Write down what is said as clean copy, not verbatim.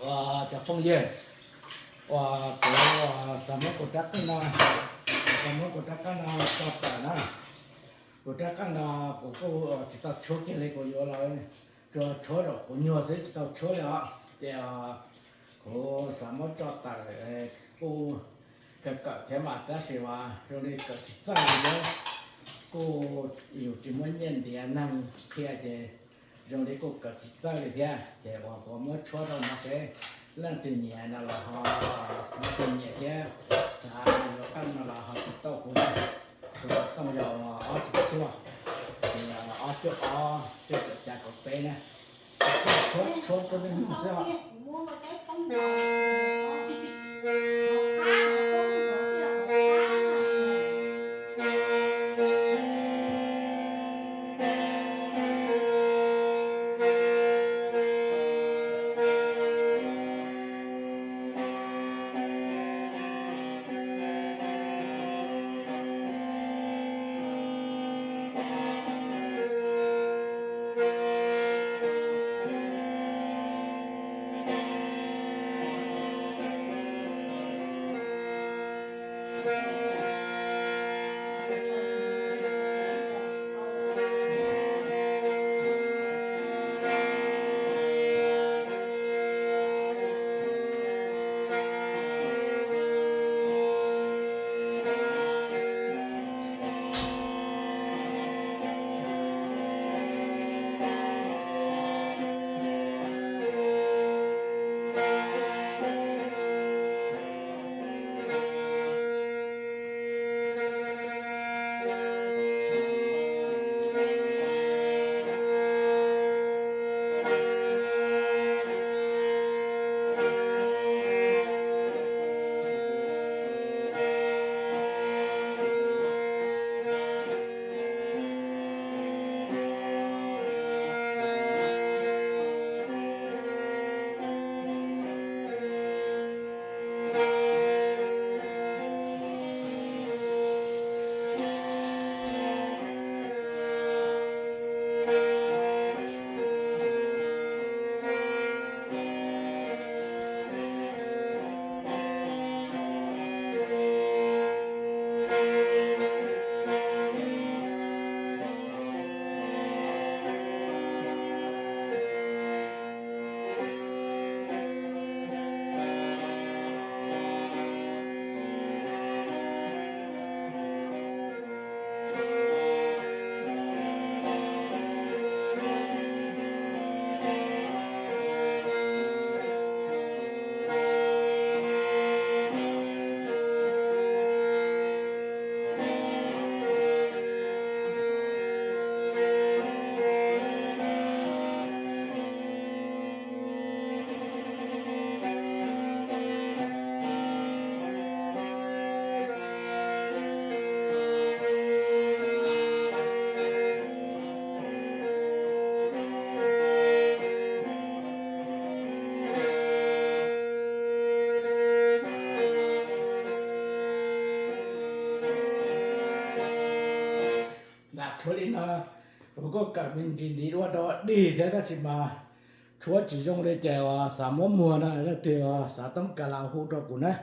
哇，叫枫叶，哇，这哇什么国家跟那，什么国家跟那叫啥呢？国家跟那不过知道抽进来个有了，这抽了，我女儿是知道抽了，对啊，我什么叫大嘞？我cái mà ta sẽว่าเราได้กับจิตใจแล้วก็อยู่ที่มันเย็นเดียนั่งเพียเจเราได้ก็กับจิตใจเลยเดียเจว่าพอเมื่อช่วยเรามาแค่เรื่องตีเนี่ยนั่นแหละฮะมันตีเนี่ยเดียสายเราตั้งนั่นแหละฮะติดต่อคนเราต้องยอมเอาตัวเอาตัวเอาตัวจากกับเป็นนะช่วยก็ไม่รู้สึก处理呢，如果革命经济我到第这个是嘛，除其中的这话什么么呢？那对话啥东格老虎着过呢？